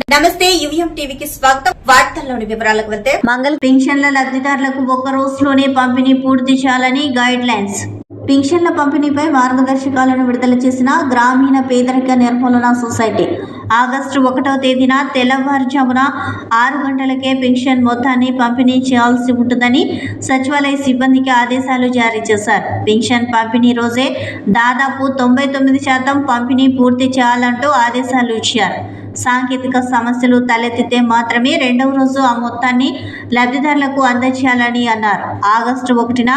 నమస్తే యువిఎం టీవీకి స్వాగతం. వార్తల్లోని వివరాలకు వెళ్తే మంగళ పింఛన్ల లబ్ధిదారులకు ఒక్క రోజులోనే పంపిణీ పూర్తి చేయాలని గైడ్ లైన్స్. పింఛన్ల పంపిణీపై మార్గదర్శకాలను విడుదల చేసిన గ్రామీణ పేదరిక నిర్మూలన సొసైటీ ఆగస్టు 1వ తేదీన తెల్లవారుజామున 6 గంటలకే పింఛన్ మొత్తాన్ని పంపిణీ చేయాల్సి ఉంటుందని సచివాలయ సిబ్బందికి ఆదేశాలు జారీ చేశారు. పింఛన్ పంపిణీ రోజే దాదాపు 99% పంపిణీ పూర్తి చేయాలంటూ ఆదేశాలు ఇచ్చారు. సాంకేతిక సమస్యలు తలెత్తితే మాత్రమే రెండవ రోజు ఆ మొత్తాన్ని లబ్ధిదారులకు అందజేయాలని అన్నారు. ఆగస్టు 1న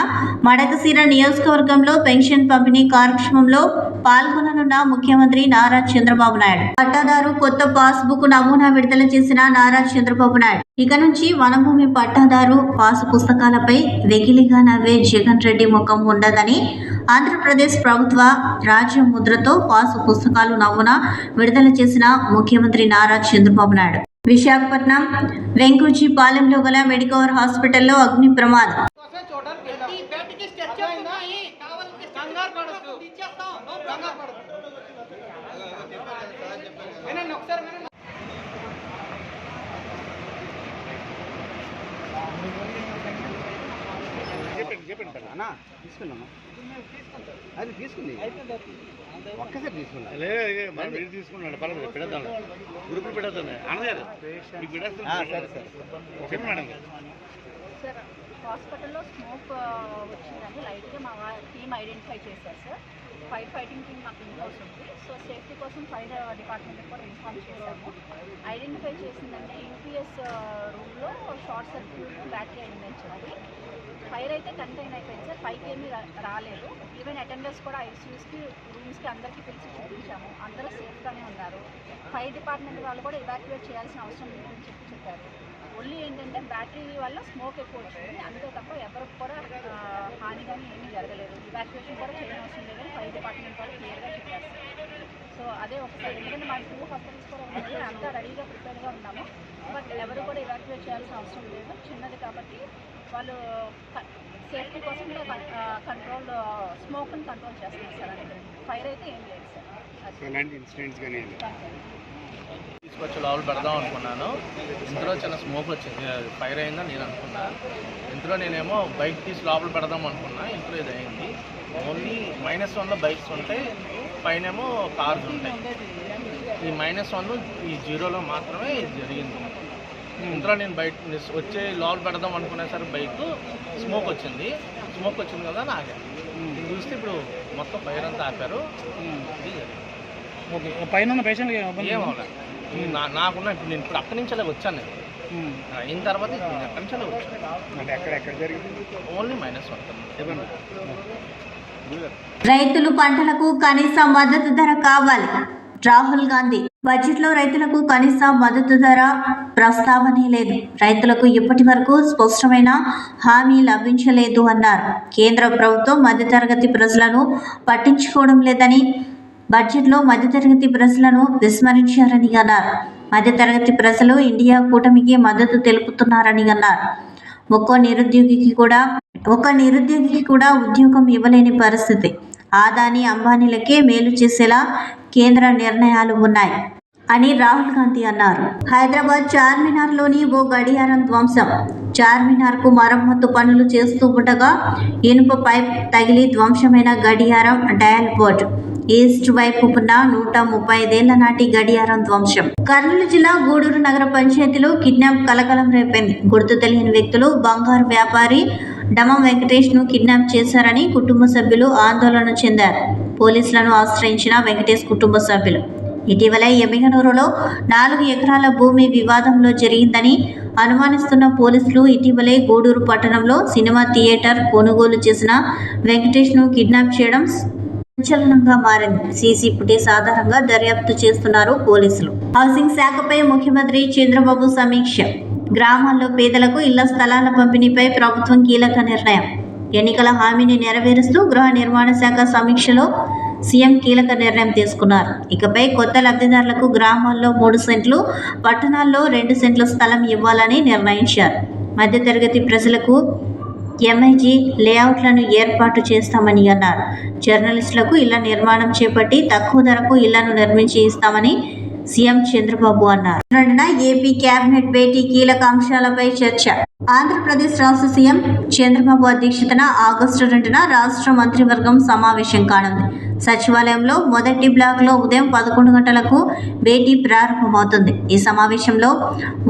మడకశిర నియోజకవర్గంలో పెన్షన్ పంపిణీ కార్యక్రమంలో పాల్గొననున్న ముఖ్యమంత్రి నారా చంద్రబాబు నాయుడు. పట్టాదారు కొత్త పాస్బుక్ నమూనా విడుదల చేసిన నారా చంద్రబాబు నాయుడు ఇక నుంచి వనభూమి పట్టాదారు పాసు పుస్తకాలపై వెకిలిగా నవ్వే జగన్ రెడ్డి ముఖం ఉండదని ఆంధ్రప్రదేశ్ ప్రభుత్వ రాజ్య ముద్రతో పాసు పుస్తకాలు నమూనా విడుదల చేసిన ముఖ్యమంత్రి నారా చంద్రబాబు నాయుడు. విశాఖపట్నం వెంకుజీపాలెంలో గల మెడికవర్ హాస్పిటల్లో అగ్ని ప్రమాదం. తీసుకున్నాము అది తీసుకుంది ఒక్కసారి తీసుకున్నా తీసుకున్నాడు పర్లేదు పెడతాను గ్రూపులు పెడతాను అన్నగారు మీకు పెడతాను. సరే సరే చెప్పండి మేడం. సార్ హాస్పిటల్లో స్మోక్ వచ్చిందని లైట్గా మా టీమ్ ఐడెంటిఫై చేశారు సార్. ఫైర్ ఫైటింగ్ టీమ్ మాకు ఇన్హౌస్ ఉంది. సో సేఫ్టీ కోసం ఫైర్ డిపార్ట్మెంట్ కూడా ఇన్ఫార్మ్ చేశాము. ఐడెంటిఫై చేసిందంటే యూపీఎస్ రూమ్లో షార్ట్ సర్క్యూట్ బ్యాటరీ అయిందని చెప్పి ఫైర్ అయితే కంటైన్ అయిపోయింది సార్. పైకి ఏమీ రాలేదు. ఈవెన్ అటెండర్స్ కూడా ఐసీయూస్కి రూమ్స్కి అందరికీ పిలిచి చూపించాము. అందరూ సేఫ్గానే ఉన్నారు. ఫైర్ డిపార్ట్మెంట్ వాళ్ళు కూడా ఎవాక్యువేట్ చేయాల్సిన అవసరం లేదని చెప్పారు. ఓన్లీ ఏంటంటే బ్యాటరీ వల్ల స్మోక్ ఎక్కువ వచ్చింది, అంతే తప్ప ఎవరికి కూడా హాని కానీ ఏమీ జరగలేదు. ఎవాక్యువేషన్ కూడా చేయడం అవసరం లేదని ఫైర్ డిపార్ట్మెంట్ వాళ్ళు క్లియర్గా చెప్పారు. సో అదే ఒకసారి ఎందుకంటే మా 2 హాస్పిటల్స్ కూడా ఉన్నాయి, అంతా రెడీగా ప్రిపేర్గా ఉన్నాము. బట్ ఎవరు కూడా ఎవాక్యువేట్ చేయాల్సిన అవసరం లేదు. చిన్నది కాబట్టి వాళ్ళు సేఫ్టీ కోసం కంట్రోల్ స్మోక్ని కంట్రోల్ చేస్తున్నారు సార్. అంటే ఫైర్ అయితే ఏం లేదు సార్. తీసుకొచ్చి లోపల పెడదాం అనుకున్నాను. ఇందులో చిన్న స్మోక్ వచ్చింది, ఫైర్ అయిందని నేను అనుకున్నా. ఇందులో నేనేమో బైక్ తీసి లోపల పెడదాం అనుకున్నా. ఇంట్లో ఇది అయింది. ఓన్లీ -1లో బైక్స్ ఉంటాయి, పైనేమో కార్స్ ఉంటాయి. ఈ -1 ఈ 0లో మాత్రమే ఇది జరిగింది. ఇంట్లో నేను బయట వచ్చి లోపల పెడదాం అనుకునేసరికి బైక్ స్మోక్ వచ్చింది కదా అని ఆగాను. చూస్తే ఇప్పుడు మొత్తం ఫైర్ అంతా ఆపారు. ఇది జరిగింది. ఓకే, పైన పేషెంట్ ఏమవునా నాకున్నా ఇప్పుడు నేను ఇప్పుడు అక్కడి నుంచి అలా వచ్చాను. నేను అయిన తర్వాత అక్కడి నుంచి అలా వచ్చాను. ఎక్కడ జరిగింది? ఓన్లీ -1. రైతులు పంటలకు కనీస మద్దతు ధర కావాలి. రాహుల్ గాంధీ బడ్జెట్లో రైతులకు కనీస మద్దతు ధర ప్రస్తావనే లేదు. రైతులకు ఇప్పటి వరకు స్పష్టమైన హామీ లభించలేదు అన్నారు. కేంద్ర ప్రభుత్వం మధ్యతరగతి ప్రజలను పట్టించుకోవడం లేదని, బడ్జెట్లో మధ్యతరగతి ప్రజలను విస్మరించారని అన్నారు. మధ్యతరగతి ప్రజలు ఇండియా కూటమికి మద్దతు తెలుపుతున్నారని అన్నారు. ఒక్క నిరుద్యోగికి కూడా ఉద్యోగం ఇవ్వలేని పరిస్థితి. ఆదాని అంబానీలకే మేలు చేసేలా కేంద్ర నిర్ణయాలు ఉన్నాయి అని రాహుల్ గాంధీ అన్నారు. హైదరాబాద్ చార్మినార్లోని ఓ గడియారం ధ్వంసం. చార్మినార్కు మరమ్మతు పనులు చేస్తూ ఉండగా ఇనుప పైప్ తగిలి ధ్వంసమైన గడియారం డయల్ బోర్డు. ఈస్ట్ వైపు ఉన్న 135 ఏళ్ల నాటి గడియారం ధ్వంసం. కర్నూలు జిల్లా గూడూరు నగర పంచాయతీలో కిడ్నాప్ కలకలం రేపింది. గుర్తు తెలియని వ్యక్తులు బంగారు వ్యాపారి డమం వెంకటేష్ ను కిడ్నాప్ చేశారని కుటుంబ సభ్యులు ఆందోళన చెందారు. పోలీసులను ఆశ్రయించిన వెంకటేష్ కుటుంబ సభ్యులు ఇటీవల ఎమ్మిగనూరులో 4 ఎకరాల భూమి వివాదంలో జరిగిందని అనుమానిస్తున్న పోలీసులు ఇటీవలే గూడూరు పట్టణంలో సినిమా థియేటర్ కొనుగోలు చేసిన వెంకటేష్ ను కిడ్నాప్ చేయడం సంచలనంగా మారింది. సీసీ ఫుటేజ్ ఆధారంగా దర్యాప్తు చేస్తున్నారు పోలీసులు. హౌసింగ్ శాఖపై ముఖ్యమంత్రి చంద్రబాబు సమీక్ష. గ్రామాల్లో పేదలకు ఇళ్ల స్థలాల పంపిణీపై ప్రభుత్వం కీలక నిర్ణయం. ఎన్నికల హామీని నెరవేరుస్తూ గృహ నిర్మాణ శాఖ సమీక్షలో సీఎం కీలక నిర్ణయం తీసుకున్నారు. ఇకపై కొత్త లబ్ధిదారులకు గ్రామాల్లో 3 సెంట్లు, పట్టణాల్లో 2 సెంట్ల స్థలం ఇవ్వాలని నిర్ణయించారు. మధ్యతరగతి ప్రజలకు ఎంఐజీ లేఅవుట్లను ఏర్పాటు చేస్తామని అన్నారు. జర్నలిస్టులకు ఇళ్ల నిర్మాణం చేపట్టి తక్కువ ధరకు ఇళ్లను నిర్మించి ఇస్తామని సీఎం చంద్రబాబు అన్నారు. ఏపీ కేబినెట్ భేటీ కీలక అంశాలపై చర్చ. ఆంధ్రప్రదేశ్ రాష్ట్ర సీఎం చంద్రబాబు అధ్యక్షతన ఆగస్టు 2న రాష్ట్ర మంత్రివర్గం సమావేశం కానుంది. సచివాలయంలో మొదటి బ్లాక్లో ఉదయం 11 గంటలకు భేటీ ప్రారంభమవుతుంది. ఈ సమావేశంలో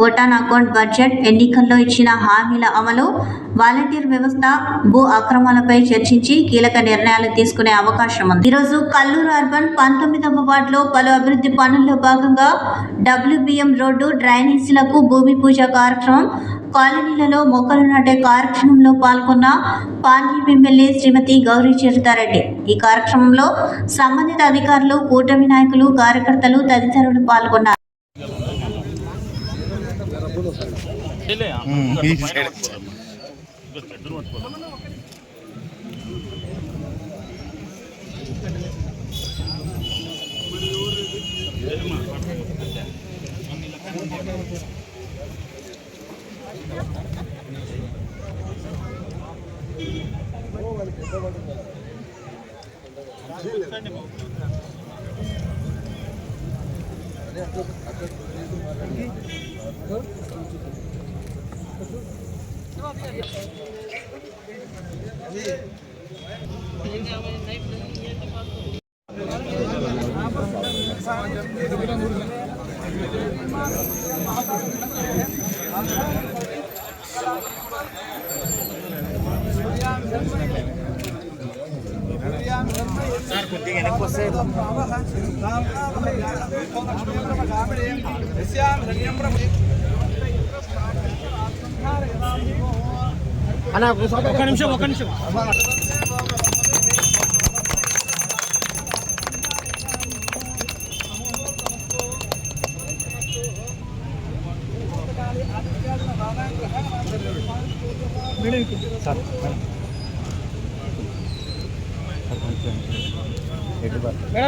ఓటాన్ అకౌంట్, బడ్జెట్, ఎన్నికల్లో ఇచ్చిన హామీల అమలు, వాలంటీర్ వ్యవస్థ, భూ అక్రమాలపై చర్చించి కీలక నిర్ణయాలు తీసుకునే అవకాశం ఉంది. ఈరోజు కల్లూరు అర్బన్ 19వ వార్డులో పలు అభివృద్ధి పనుల్లో భాగంగా WBM రోడ్డు, డ్రైనేజీలకు భూమి పూజ కార్యక్రమం, కాలనీలలో మొక్కలు నాటే కార్యక్రమంలో పాల్గొన్న పాణ్యం ఎమ్మెల్యే శ్రీమతి గౌరీ చరితారెడ్డి. ఈ కార్యక్రమంలో సంబంధిత అధికారులు, కూటమి నాయకులు, కార్యకర్తలు తదితరులు పాల్గొన్నారు. ఒక నిమిషం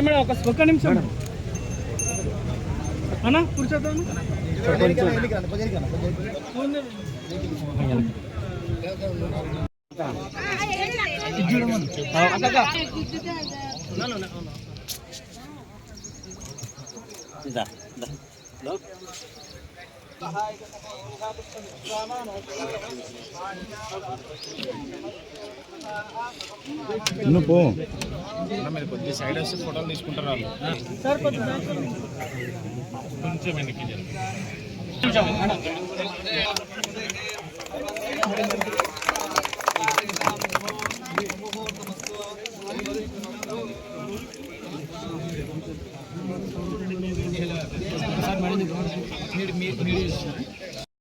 మేడం ఒక్క నిమిషం అన్న కూర్చోద్దాం. మీరు కొద్దిగా సైడ్ వస్తే ఫోటోలు తీసుకుంటారు. కొంచెం వెనక్కి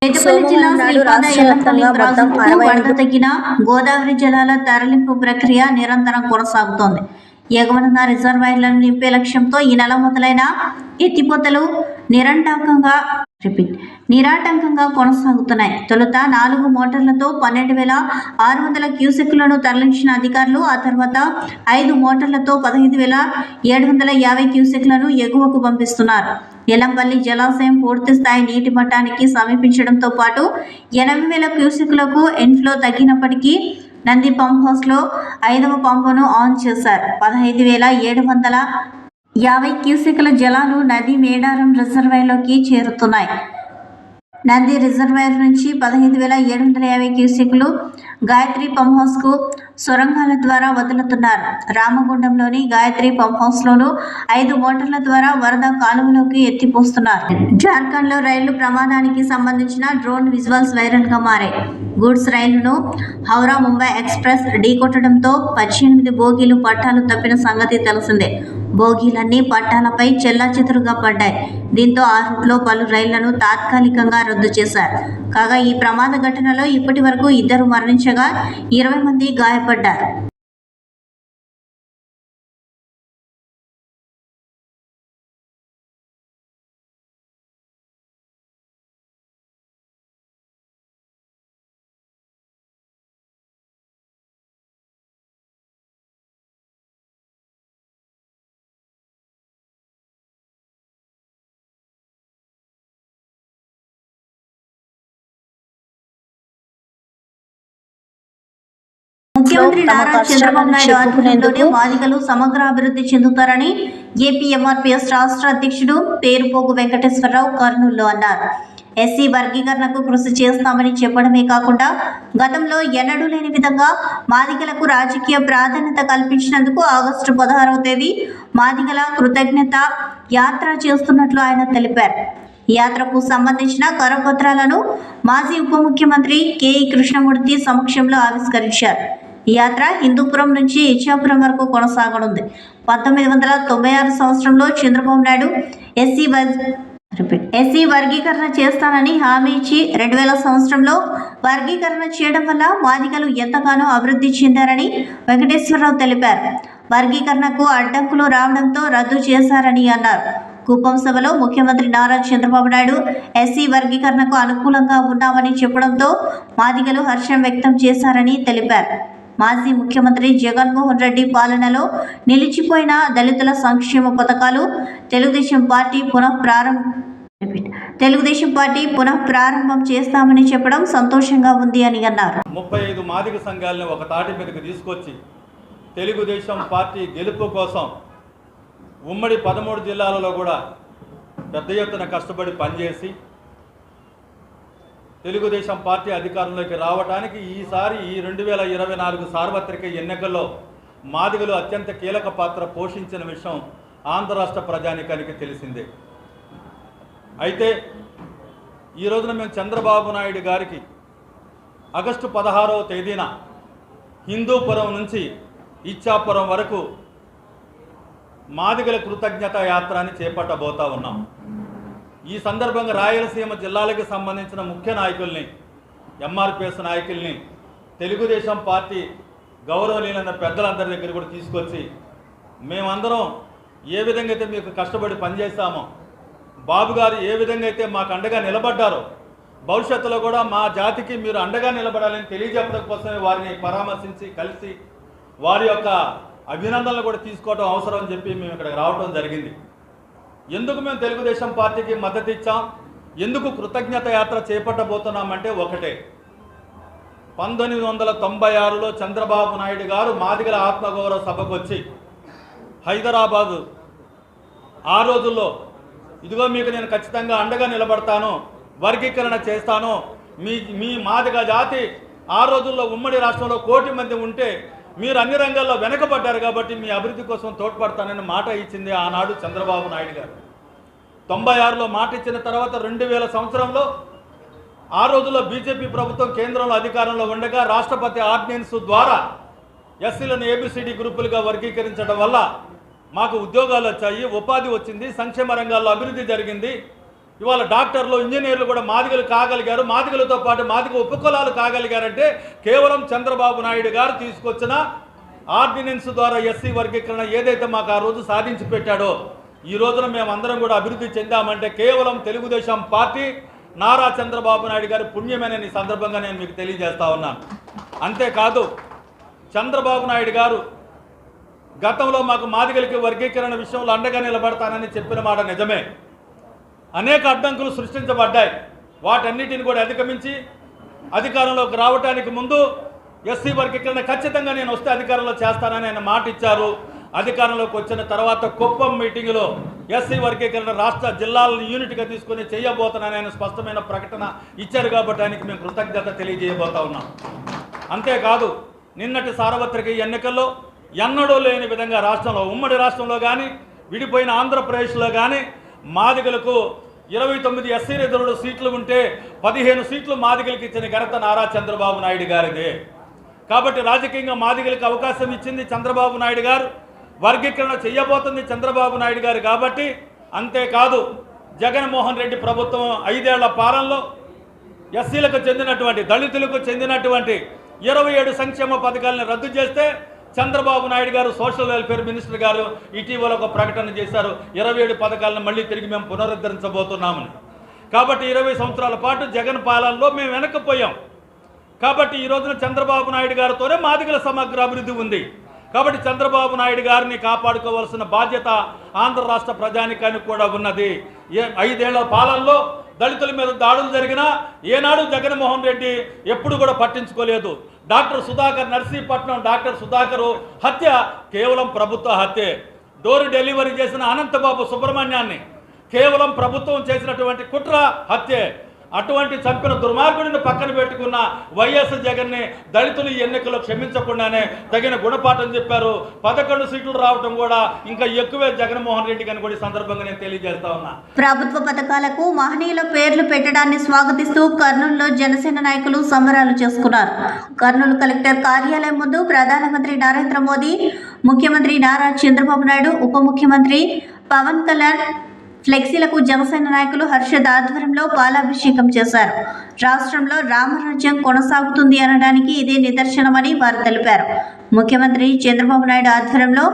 పెద్దపల్లి జిల్లా శ్రీపాద ఎల్లంపల్లి ప్రాజెక్టుకు వరద తగ్గిన గోదావరి జలాల తరలింపు ప్రక్రియ నిరంతరం కొనసాగుతోంది. ఎగువనున్న రిజర్వాయర్లను నింపే లక్ష్యంతో ఈ నెల మొదలైన ఎత్తిపోతలు నిరాటంకంగా కొనసాగుతున్నాయి. తొలుత 4 మోటార్లతో 12,600 క్యూసెక్కులను తరలించిన అధికారులు ఆ తర్వాత 5 మోటార్లతో 15,750 క్యూసెక్లను ఎగువకు పంపిస్తున్నారు. ఎల్లంపల్లి జలాశయం పూర్తి స్థాయి నీటి మట్టానికి సమీపించడంతో పాటు 80,000 క్యూసెక్లకు ఇన్ఫ్లో తగ్గినప్పటికీ నంది పంప్ హౌస్లో 5వ పంపును ఆన్ చేశారు. 15,750 క్యూసెక్ల జలాలు నది మేడారం రిజర్వాయర్లోకి చేరుతున్నాయి. నంది రిజర్వాయర్ నుంచి 15,750 క్యూసెక్లు గాయత్రి పంప్ హౌస్కు సొరంగాల ద్వారా వదులుతున్నారు. రామగుండంలోని గాయత్రి పంప్ హౌస్లోనూ 5 మోటార్ల ద్వారా వరద కాలువలోకి ఎత్తిపోస్తున్నారు. జార్ఖండ్లో రైలు ప్రమాదానికి సంబంధించిన డ్రోన్ విజువల్స్ వైరల్గా మారాయి. గూడ్స్ రైలును హౌరా ముంబై ఎక్స్ప్రెస్ ఢీకొట్టడంతో 18 బోగీలు పట్టాలు తప్పిన సంగతి తెలిసిందే. బోగీలన్నీ పట్టాలపై చెల్లాచెదురుగా పడ్డాయి. దీంతో ఆ రూట్లో పలు రైళ్లను తాత్కాలికంగా రద్దు చేశారు. కాగా ఈ ప్రమాద ఘటనలో ఇప్పటి వరకు 2 మరణించగా 20 మంది గాయపడ్డారు. ముఖ్యమంత్రి నారా చంద్రబాబు నాయుడు ఆధ్వర్యంలోనే మాదిగలు సమగ్ర అభివృద్ధి చెందుతారని ఏపీ ఎంఆర్పీఎస్ రాష్ట్ర అధ్యక్షుడు పేరుపోగు వెంకటేశ్వరరావు కర్నూలులో అన్నారు. ఎస్సీ వర్గీకరణకు కృషి చేస్తామని చెప్పడమే కాకుండా గతంలో ఎన్నడూ లేని విధంగా మాదిగలకు రాజకీయ ప్రాధాన్యత కల్పించినందుకు ఆగస్టు 16వ తేదీ మాదిగల కృతజ్ఞత యాత్ర చేస్తున్నట్లు ఆయన తెలిపారు. ఈ యాత్రకు సంబంధించిన కరపత్రాలను మాజీ ఉప ముఖ్యమంత్రి కెఈ కృష్ణమూర్తి సమక్షంలో ఆవిష్కరించారు. ఈ యాత్ర హిందూపురం నుంచి ఇచ్చాపురం వరకు కొనసాగనుంది. 1996 సంవత్సరంలో చంద్రబాబు నాయుడు ఎస్సీ వర్గీకరణ చేస్తానని హామీ ఇచ్చి 2000 సంవత్సరంలో వర్గీకరణ చేయడం వల్ల మాదిగలు ఎంతగానో అభివృద్ధి చెందారని వెంకటేశ్వరరావు తెలిపారు. వర్గీకరణకు అడ్డంకులు రావడంతో రద్దు చేశారని అన్నారు. కుప్పం సభలో ముఖ్యమంత్రి నారా చంద్రబాబు నాయుడు ఎస్సీ వర్గీకరణకు అనుకూలంగా ఉన్నామని చెప్పడంతో మాదిగలు హర్షం వ్యక్తం చేశారని తెలిపారు. మాజీ ముఖ్యమంత్రి జగన్మోహన్ రెడ్డి పాలనలో నిలిచిపోయిన దళితుల సంక్షేమ పథకాలు తెలుగుదేశం పార్టీ పునఃప్రారంభం చేస్తామని చెప్పడం సంతోషంగా ఉంది అని అన్నారు. 35 మాదిగ సంఘాలను ఒక తాటి మీదకి తీసుకొచ్చి తెలుగుదేశం పార్టీ గెలుపు కోసం ఉమ్మడి 13 జిల్లాలలో కూడా పెద్ద ఎత్తున కష్టపడి పనిచేసి తెలుగుదేశం పార్టీ అధికారంలోకి రావడానికి ఈసారి ఈ 2024 సార్వత్రిక ఎన్నికల్లో మాదిగలు అత్యంత కీలక పాత్ర పోషించిన విషయం ఆంధ్ర రాష్ట్ర ప్రజానికానికి తెలిసిందే. అయితే ఈ రోజున మేము చంద్రబాబు నాయుడు గారికి ఆగస్టు 16వ తేదీన హిందూపురం నుంచి ఇచ్చాపురం వరకు మాదిగల కృతజ్ఞత యాత్ర అని చేపట్టబోతా ఉన్నాం. ఈ సందర్భంగా రాయలసీమ జిల్లాలకు సంబంధించిన ముఖ్య నాయకుల్ని, ఎంఆర్పీఎస్ నాయకుల్ని, తెలుగుదేశం పార్టీ గౌరవనీయులైన పెద్దలందరి దగ్గర కూడా తీసుకొచ్చి మేమందరం ఏ విధంగా అయితే మీకు కష్టపడి పనిచేస్తామో, బాబు గారు ఏ విధంగా అయితే మాకు అండగా నిలబడ్డారో భవిష్యత్తులో కూడా మా జాతికి మీరు అండగా నిలబడాలని తెలియజెప్పడం కోసమే వారిని పరామర్శించి కలిసి వారి యొక్క అభినందనలు కూడా తీసుకోవడం అవసరం అని చెప్పి మేము ఇక్కడికి రావడం జరిగింది. ఎందుకు మేము తెలుగుదేశం పార్టీకి మద్దతు ఇచ్చాం, ఎందుకు కృతజ్ఞత యాత్ర చేపట్టబోతున్నామంటే ఒకటే, 1996లో చంద్రబాబు నాయుడు గారు మాదిగల ఆత్మగౌరవ సభకు వచ్చి హైదరాబాదు ఆ రోజుల్లో ఇదిగో మీకు నేను ఖచ్చితంగా అండగా నిలబడతాను, వర్గీకరణ చేస్తాను, మీ మాదిగ జాతి ఆ రోజుల్లో ఉమ్మడి రాష్ట్రంలో 1 కోటి మంది ఉంటే మీరు అన్ని రంగాల్లో వెనకబడ్డారు కాబట్టి మీ అభివృద్ధి కోసం తోడ్పడతానని మాట ఇచ్చింది ఆనాడు చంద్రబాబు నాయుడు గారు. 96లో మాట ఇచ్చిన తర్వాత 2000 సంవత్సరంలో ఆ రోజుల్లో బీజేపీ ప్రభుత్వం కేంద్రంలో అధికారంలో ఉండగా రాష్ట్రపతి ఆర్డినెన్స్ ద్వారా ఎస్సీలను ఏబిసిడి గ్రూపులుగా వర్గీకరించడం వల్ల మాకు ఉద్యోగాలు వచ్చాయి, ఉపాధి వచ్చింది, సంక్షేమ రంగాల్లో అభివృద్ధి జరిగింది. ఇవాళ డాక్టర్లు, ఇంజనీర్లు కూడా మాదిగలు కాగలిగారు. మాదిగలతో పాటు మాదిగ ఉపకులాలు కాగలిగారంటే కేవలం చంద్రబాబు నాయుడు గారు తీసుకొచ్చిన ఆర్డినెన్స్ ద్వారా ఎస్సీ వర్గీకరణ ఏదైతే మాకు ఆ రోజు సాధించి పెట్టాడో ఈ రోజున మేమందరం కూడా అభివృద్ధి చెందామంటే కేవలం తెలుగుదేశం పార్టీ నారా చంద్రబాబు నాయుడు గారి పుణ్యమేనని ఈ సందర్భంగా నేను మీకు తెలియజేస్తా ఉన్నాను. అంతేకాదు చంద్రబాబు నాయుడు గారు గతంలో మాకు మాదిగలకి వర్గీకరణ విషయంలో అండగా నిలబడతానని చెప్పిన మాట నిజమే. అనేక అడ్డంకులు సృష్టించబడ్డాయి. వాటన్నిటిని కూడా అధిగమించి అధికారంలోకి రావడానికి ముందు ఎస్సీ వర్గీకరణ ఖచ్చితంగా నేను వస్తే అధికారంలో చేస్తానని ఆయన మాట ఇచ్చారు. అధికారంలోకి వచ్చిన తర్వాత కుప్పం మీటింగులో ఎస్సీ వర్గీకరణ రాష్ట్ర జిల్లాలను యూనిట్గా తీసుకుని చేయబోతానని ఆయన స్పష్టమైన ప్రకటన ఇచ్చారు. కాబట్టి ఆయనకి మేము కృతజ్ఞత తెలియజేయబోతా ఉన్నాం. అంతేకాదు నిన్నటి సార్వత్రిక ఎన్నికల్లో ఎన్నడూ లేని విధంగా రాష్ట్రంలో, ఉమ్మడి రాష్ట్రంలో కానీ విడిపోయిన ఆంధ్రప్రదేశ్లో కానీ మాదిగలకు 29 ఎస్సీ రిజర్వ్డ్ సీట్లు ఉంటే 15 సీట్లు మాదిగలకు ఇచ్చిన ఘనత నారా చంద్రబాబు నాయుడు గారిదే. కాబట్టి రాజకీయంగా మాదిగలకు అవకాశం ఇచ్చింది చంద్రబాబు నాయుడు గారు, వర్గీకరణ చేయబోతుంది చంద్రబాబు నాయుడు గారు. కాబట్టి అంతేకాదు జగన్మోహన్ రెడ్డి ప్రభుత్వం 5 ఏళ్ల పాలనలో ఎస్సీలకు చెందినటువంటి, దళితులకు చెందినటువంటి 27 సంక్షేమ పథకాలను రద్దు చేస్తే చంద్రబాబు నాయుడు గారు సోషల్ వెల్ఫేర్ మినిస్టర్ గారు ఇటీవల ఒక ప్రకటన చేశారు, 27 పథకాలను మళ్ళీ తిరిగి మేము పునరుద్ధరించబోతున్నామని. కాబట్టి 20 సంవత్సరాల పాటు జగన్ పాలనలో మేము వెనక్కిపోయాం. కాబట్టి ఈ రోజున చంద్రబాబు నాయుడు గారితోనే మాదిగల సమగ్ర అభివృద్ధి ఉంది. కాబట్టి చంద్రబాబు నాయుడు గారిని కాపాడుకోవాల్సిన బాధ్యత ఆంధ్ర రాష్ట్ర ప్రజానికానికి కూడా ఉన్నది. 5 ఏళ్ల పాలనలో దళితుల మీద దాడులు జరిగినా ఏనాడు జగన్మోహన్ రెడ్డి ఎప్పుడు కూడా పట్టించుకోలేదు. డాక్టర్ సుధాకర్ నర్సీపట్నం డాక్టర్ సుధాకర్ హత్య కేవలం ప్రభుత్వ హత్యే. డోర్ డెలివరీ చేసిన అనంతబాబు సుబ్రహ్మణ్యాన్ని కేవలం ప్రభుత్వం చేసినటువంటి కుట్ర హత్యే. అటువంటి చంపిన దుర్మార్గుడిని పక్కన పెట్టుకున్న వైఎస్ జగన్ని దళితులు ఈ ఎన్నికల్లో క్షమించకుండానే తగిన గుణపాఠం చెప్పారు. 11 సీట్లు రావడం కూడా ఇంకా ఎక్కువే జగన్మోహన్ రెడ్డికి అని కూడా ఈ సందర్భంగా నేను తెలియజేస్తా ఉన్నా. ప్రభుత్వ పథకాలకు మహనీయుల పేర్లు పెట్టడాన్ని స్వాగతిస్తూ కర్నూలులో జనసేన నాయకులు సంబరాలు చేసుకున్నారు. కర్నూలు కలెక్టర్ కార్యాలయం ముందు ప్రధానమంత్రి నరేంద్ర మోదీ, ముఖ్యమంత్రి నారా చంద్రబాబు నాయుడు, ఉప ముఖ్యమంత్రి పవన్ కళ్యాణ్ ఫ్లెక్సీలకు జనసేన నాయకులు హర్షద్ ఆధ్వర్యంలో పాలాభిషేకం చేశారు. రాష్ట్రంలో రామరాజ్యం కొనసాగుతుంది అనడానికి ఇదే నిదర్శనమని వారు తెలిపారు. ముఖ్యమంత్రి చంద్రబాబు నాయుడు ఆధ్వర్యంలో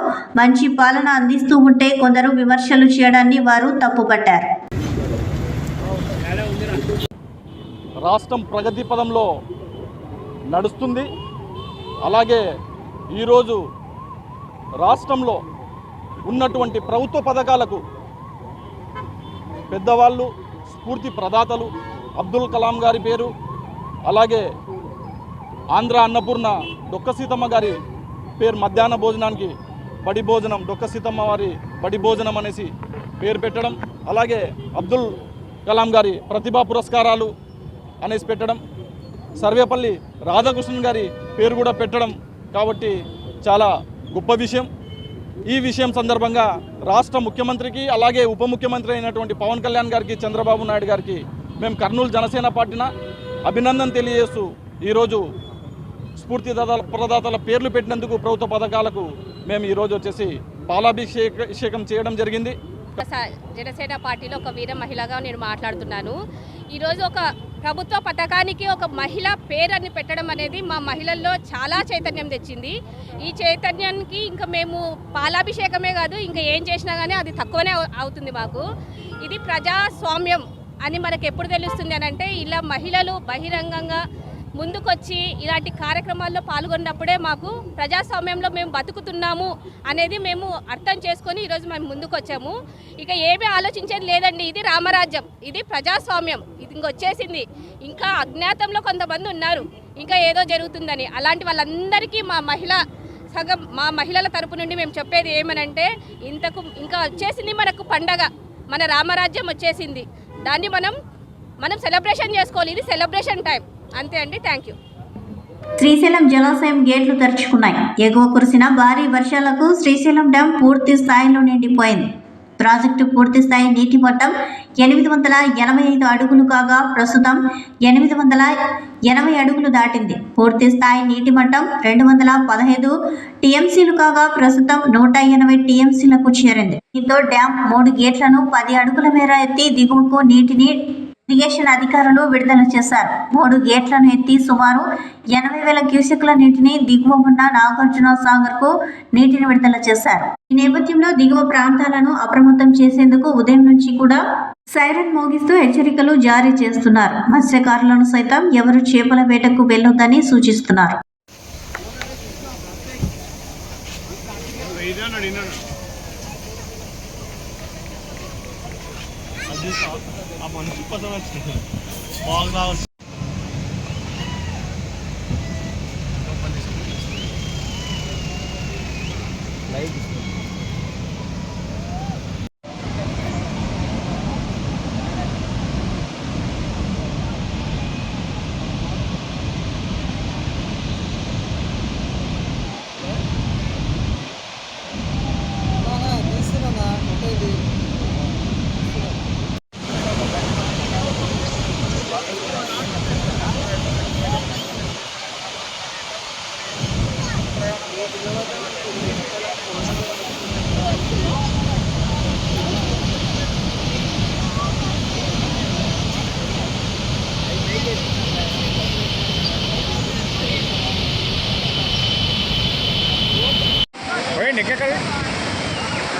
మంచి పాలన అందిస్తూ ఉంటే కొందరు విమర్శలు చేయడాన్ని వారు తప్పుపట్టారు. రాష్ట్రం ప్రగతి పదంలో నడుస్తుంది. అలాగే ఈరోజు రాష్ట్రంలో ఉన్నటువంటి ప్రభుత్వ పథకాలకు పెద్దవాళ్ళు, స్ఫూర్తి ప్రదాతలు అబ్దుల్ కలాం గారి పేరు, అలాగే ఆంధ్ర అన్నపూర్ణ డొక్క సీతమ్మ గారి పేరు మధ్యాహ్న భోజనానికి బడి భోజనం, డొక్క సీతమ్మ వారి బడి భోజనం అనేసి పేరు పెట్టడం, అలాగే అబ్దుల్ కలాం గారి ప్రతిభా పురస్కారాలు అనేసి పెట్టడం, సర్వేపల్లి రాధాకృష్ణన్ గారి పేరు కూడా పెట్టడం కాబట్టి చాలా గొప్ప విషయం. ఈ విషయం సందర్భంగా రాష్ట్ర ముఖ్యమంత్రికి అలాగే ఉప ముఖ్యమంత్రి అయినటువంటి పవన్ కళ్యాణ్ గారికి, చంద్రబాబు నాయుడు గారికి మేము కర్నూలు జనసేన పార్టీన అభినందన తెలియజేస్తూ ఈరోజు స్ఫూర్తి ప్రదాతల పేర్లు పెట్టినందుకు ప్రభుత్వ పథకాలకు మేము ఈరోజు వచ్చేసి పాలాభిషేకం చేయడం జరిగింది. జనసేన పార్టీలో ఒక వీర మహిళగా నేను మాట్లాడుతున్నాను. ఈరోజు ఒక ప్రభుత్వ పథకానికి ఒక మహిళ పేరుని పెట్టడం అనేది మా మహిళల్లో చాలా చైతన్యం తెచ్చింది. ఈ చైతన్యానికి ఇంకా మేము పాలాభిషేకమే కాదు, ఇంకా ఏం చేసినా కానీ అది తక్కువనే అవుతుంది మాకు. ఇది ప్రజాస్వామ్యం అని మనకు ఎప్పుడు తెలుస్తుంది అని అంటే ఇలా మహిళలు బహిరంగంగా ముందుకొచ్చి ఇలాంటి కార్యక్రమాల్లో పాల్గొన్నప్పుడే మాకు ప్రజాస్వామ్యంలో మేము బతుకుతున్నాము అనేది మేము అర్థం చేసుకొని ఈరోజు మేము ముందుకు వచ్చాము. ఇక ఏమీ ఆలోచించేది లేదండి. ఇది రామరాజ్యం, ఇది ప్రజాస్వామ్యం, ఇది ఇంకొచ్చేసింది. ఇంకా అజ్ఞాతంలో కొంతమంది ఉన్నారు ఇంకా ఏదో జరుగుతుందని. అలాంటి వాళ్ళందరికీ మా మహిళల తరపు నుండి మేము చెప్పేది ఏమనంటే ఇంకా వచ్చేసింది మనకు పండగ, మన రామరాజ్యం వచ్చేసింది. దాన్ని మనం సెలబ్రేషన్ చేసుకోవాలి. ఇది సెలబ్రేషన్ టైం అంతే అండి. Thank you. శ్రీశైలం జలాశయం గేట్లు తెరుచుకున్నాయి. ఎగువ కురిసిన భారీ వర్షాలకు శ్రీశైలం డ్యాం పూర్తి స్థాయిలో నిండిపోయింది. ప్రాజెక్టు పూర్తి స్థాయి నీటి మట్టం 885 అడుగులు కాగా ప్రస్తుతం 880 అడుగులు దాటింది. పూర్తి స్థాయి నీటి మట్టం 215 టీఎంసీలు కాగా ప్రస్తుతం 180 టీఎంసీలకు చేరింది. దీంతో డ్యాం 3 గేట్లను 10 అడుగుల మేర ఎత్తి దిగువకు నీటిని ఇరిగేషన్ అధికారులు విడుదల చేశారు. 3 గేట్లను ఎత్తి సుమారు 80,000 క్యూసెక్ల నీటిని దిగువ ఉన్న నాగార్జున సాగర్ కు నీటిని విడుదల చేశారు. ఈ నేపథ్యంలో దిగువ ప్రాంతాలను అప్రమత్తం చేసేందుకు ఉదయం నుంచి కూడా సైరన్ మోగిస్తూ హెచ్చరికలు జారీ చేస్తున్నారు. మత్స్యకారులను సైతం ఎవరు చేపల వేటకు వెళ్లొద్దని సూచిస్తున్నారు.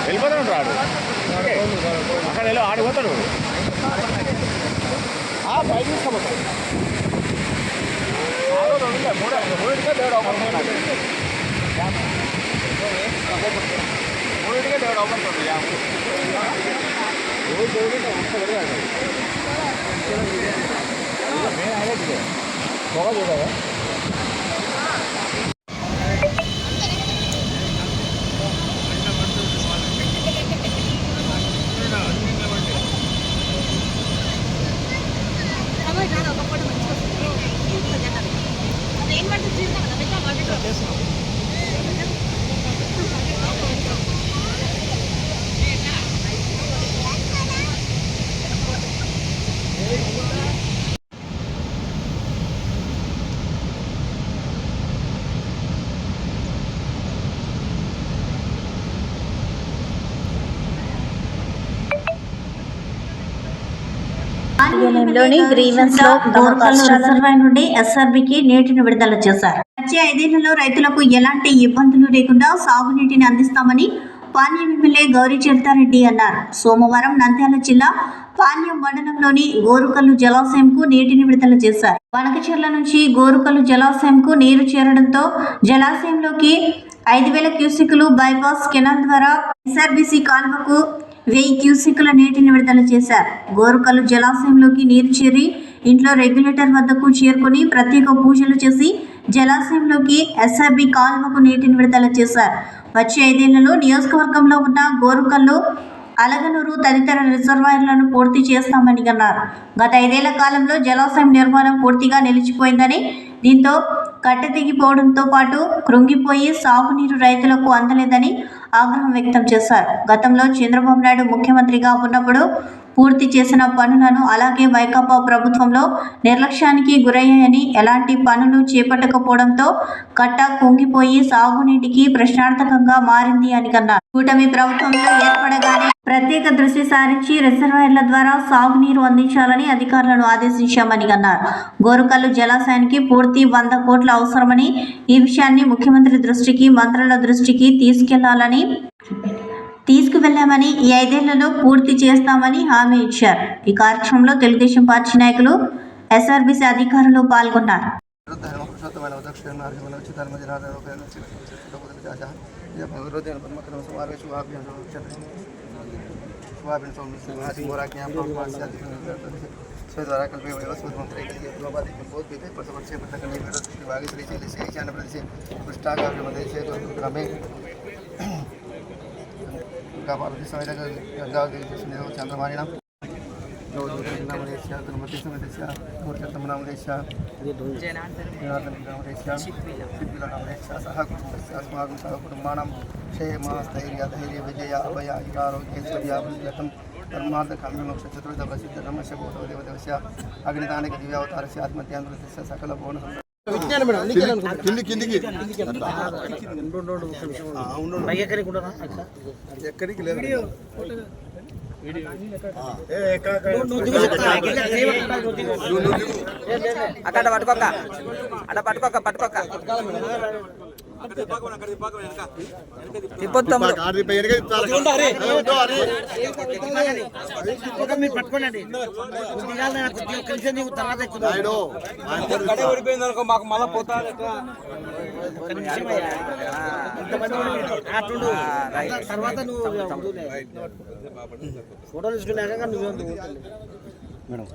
వెళ్ళిపోతాడు రాడు అక్కడ వెళ్ళి ఆడిపోతాడు పైకి తీసుకోపోతాడు. మూడింటికే దేవుడు అవపడుతుంది. మెయిన్ హైలైట్ ఇదే పొగ చూడదా లోని గ్రీవెన్స్ లో గోర్కల్ రిజర్వాయర్ నుండి ఎస్ఆర్బికి నీటిని విడుదల చేశారు. వచ్చే 5 ఏళ్లలో రైతులకు ఎలాంటి ఇబ్బందులు లేకుండా సాగునీటిని అందిస్తామని పాణ్యం ఎమ్మెల్యే గౌరీ చరితారెడ్డి అన్నారు. సోమవారం నంద్యాల జిల్లా పాణ్యం మండలంలోని గోరుకల్లు జలాశయంకు నీటిని విడుదల చేశారు. వనకచెర్ల నుంచి గోరుకల్లు జలాశయంకు నీరు చేరడంతో జలాశయంలోకి 5,000 క్యూసెక్కులు బైపాస్ కెనాల్ ద్వారా ఎస్ఆర్బిసి కాల్వకు 1000 క్యూసెక్కుల నీటిని విడుదల చేశారు. గోరుకల్లు జలాశయంలోకి నీరు చేరి ఇంట్లో రెగ్యులేటర్ వద్దకు చేరుకుని ప్రత్యేక పూజలు చేసి జలాశయంలోకి ఎస్ఆర్బి కాల్వకు నీటిని విడుదల చేశారు. వచ్చే 5 ఏళ్లలో నియోజకవర్గంలో ఉన్న గోరుకల్లు, అలగనూరు తదితర రిజర్వాయర్లను పూర్తి చేస్తామని అన్నారు. గత 5 ఏళ్ల కాలంలో జలాశయం నిర్మాణం పూర్తిగా నిలిచిపోయిందని, దీంతో కట్టెదిగిపోవడంతో పాటు కృంగిపోయి సాగునీరు రైతులకు అందలేదని ఆగ్రహం వ్యక్తం చేశారు. గతంలో చంద్రబాబు నాయుడు ముఖ్యమంత్రిగా ఉన్నప్పుడు పూర్తి చేసిన పనులను అలాగే వైకాపా ప్రభుత్వంలో నిర్లక్ష్యానికి గురయ్యాయని, ఎలాంటి పనులు చేపట్టకపోవడంతో కట్ట కుంగిపోయి సాగునీటికి ప్రశ్నార్థకంగా మారింది అని అన్నారు. కూటమి ప్రభుత్వంలో ఏర్పడగానే ప్రత్యేక దృష్టి సారించి రిజర్వాయర్ల ద్వారా సాగునీరు అందించాలని అధికారులను ఆదేశించామని అన్నారు. గోరుకల్లు జలాశయానికి పూర్తి 100 కోట్లు అవసరమని, ఈ విషయాన్ని ముఖ్యమంత్రి దృష్టికి, మంత్రుల దృష్టికి తీసుకువెళ్లామని, ఈ 5 ఏళ్లలో పూర్తి చేస్తామని హామీ ఇచ్చారు. ఈ కార్యక్రమంలో తెలుగుదేశం పార్టీ నాయకులు, ఎస్ఆర్బిసి అధికారులు పాల్గొన్నారు. చంద్రమాణిన కుటుంబానం క్షేమ స్థైర్య ధైర్య విజయ అభయ ఆరోగ్యం ధర్మార్థకామ్య చతుర్థ ప్రసిద్ధ నమశోధ దేవతస్య అగ్నిదానికి దివ్యావతారస్య ఆత్మత్యాంధ్రస్య సకల భువన ఎక్కడికి లేదు అక్కడ పట్టుకోక మాకు మళ్ళా పోతాడు తర్వాత నువ్వు ఫోటోలు తీసుకున్నాక నువ్వు మేడం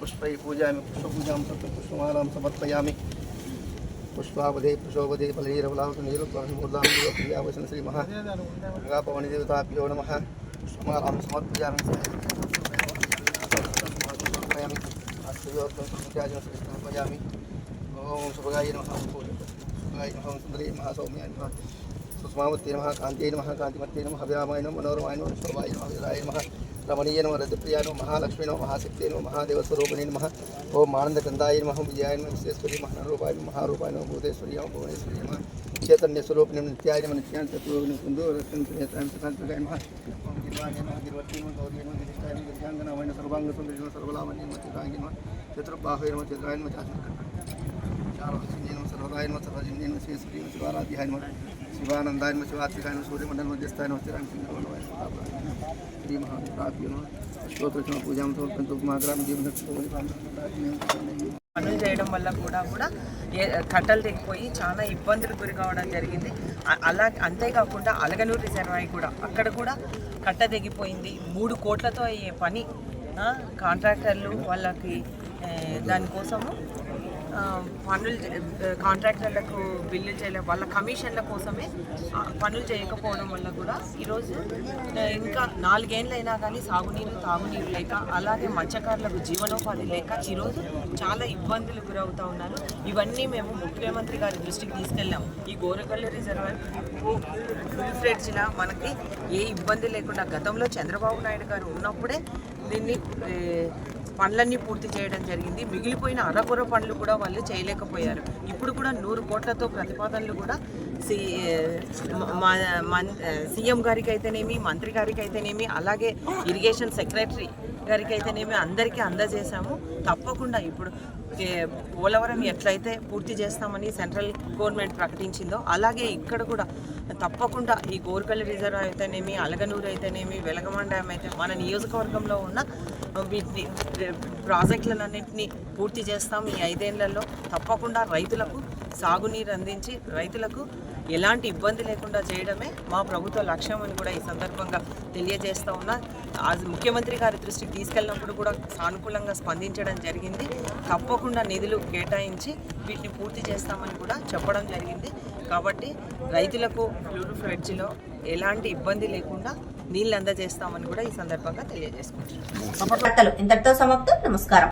पुष्पै पूजयामि पुष्पपूजां पुष्पमालां समर्पयामि पुष्पावधे पुष्पोवधे फलैरवलावनीरवसन श्री महापवनी देवताभ्यो नमः पुष्पमालां समर्पयामि समर्पयामि ओम सुभगाय नमः सुभगाय नमः सुंदरी महासौम्याय नमः सुषमावत्यै नमः कान्त्यै नमः कान्तिमत्यै नमः अभिरामाय नमः मनोरमाय नमः शोभाय नमः विराय नमः रमणीय नमः रजप्रिया नमः महालक्ष्मी नमः महाशक्ति नमः महादेवस्वरूपिणी नमः ओम आनंदगंधाय नमः विजयाय नमः विश्वेश्वरी महारूपाय नमः महारूपाय नमः भूतेश्वरी नमः भुवनेश्वरी नमः चैतन्य स्वरूपिणी नित्याय नमः नित्याय चतुर्भुज सुंदर रत्न प्रियताय नमः नमः ओम गिरवाय नमः गिरवती नमः गौरी नमः गिरिष्ठाय नमः गिरिजांगना वैन सर्वांग सुंदरी नमः सर्वलावण्य नमः चित्रांगी नमः चतुर्बाहुय नमः चित्राय नमः चारुकर्णाय नमः सर्वदाय नमः सर्वजन्य नमः श्री शिवाराध्याय नमः शिवानंदाय नमः शिवात्मिकाय नमः सूर्यमंडल मध्यस्थाय नमः चिरांगसिंह श्री महाप्राप्य नमः స్తోత్ర పూజాం తోల్కంతో మాగ్రామ జీవన పనులు చేయడం వల్ల కూడా కట్టలు తెగిపోయి చాలా ఇబ్బందులు గురి కావడం జరిగింది. అంతేకాకుండా అలగనూరు రిజర్వాయర్ కూడా అక్కడ కూడా కట్ట తెగిపోయింది. 3 కోట్లతో అయ్యే పని కాంట్రాక్టర్లు వాళ్ళకి దానికోసము పనులు కాంట్రాక్టర్లకు బిల్లు చేయలే వాళ్ళ కమిషన్ల కోసమే పనులు చేయకపోవడం వల్ల కూడా ఈరోజు ఇంకా 4 ఏళ్ళైనా కానీ సాగునీరు తాగునీరు లేక అలాగే మత్స్యకారులకు జీవనోపాధి లేక ఈరోజు చాలా ఇబ్బందులు గురవుతూ ఉన్నారు. ఇవన్నీ మేము ముఖ్యమంత్రి గారి దృష్టికి తీసుకెళ్ళాం. ఈ గోరకల్లు రిజర్వాయర్ ఫుల్ ఫ్లెడ్జ్లా మనకి ఏ ఇబ్బంది లేకుండా గతంలో చంద్రబాబు నాయుడు గారు ఉన్నప్పుడే దీన్ని పనులన్నీ పూర్తి చేయడం జరిగింది. మిగిలిపోయిన అరకొర పనులు కూడా వాళ్ళు చేయలేకపోయారు. ఇప్పుడు కూడా 100 కోట్లతో ప్రతిపాదనలు కూడా సీఎం గారికి అయితేనేమి, మంత్రి గారికి అయితేనేమి, అలాగే ఇరిగేషన్ సెక్రటరీ గారికి అయితేనేమి అందరికీ అందజేశాము. తప్పకుండా ఇప్పుడు పోలవరం ఎట్లయితే పూర్తి చేస్తామని సెంట్రల్ గవర్నమెంట్ ప్రకటించిందో అలాగే ఇక్కడ కూడా తప్పకుండా ఈ గోరకల్లు రిజర్వ్ అయితేనేమి, అలగనూరు అయితేనేమి, వెలగమాన్ డ్యామ్ అయితే మన నియోజకవర్గంలో ఉన్న వీటిని ప్రాజెక్టులన్నింటినీ పూర్తి చేస్తాం. ఈ 5 ఏళ్లలో తప్పకుండా రైతులకు సాగునీరు అందించి రైతులకు ఎలాంటి ఇబ్బంది లేకుండా చేయడమే మా ప్రభుత్వ లక్ష్యం అని కూడా ఈ సందర్భంగా తెలియజేస్తూ ఉన్నా. ముఖ్యమంత్రి గారి దృష్టికి తీసుకెళ్ళినప్పుడు కూడా సానుకూలంగా స్పందించడం జరిగింది. తప్పకుండా నిధులు కేటాయించి వీటిని పూర్తి చేస్తామని కూడా చెప్పడం జరిగింది. కాబట్టి రైతులకు ఫ్లూడ్ ఫ్లడ్జ్లో ఎలాంటి ఇబ్బంది లేకుండా నీళ్ళు అందజేస్తామని కూడా ఈ సందర్భంగా తెలియజేసుకుంటున్నాం. ఇంతటితో సమాప్తం. నమస్కారం.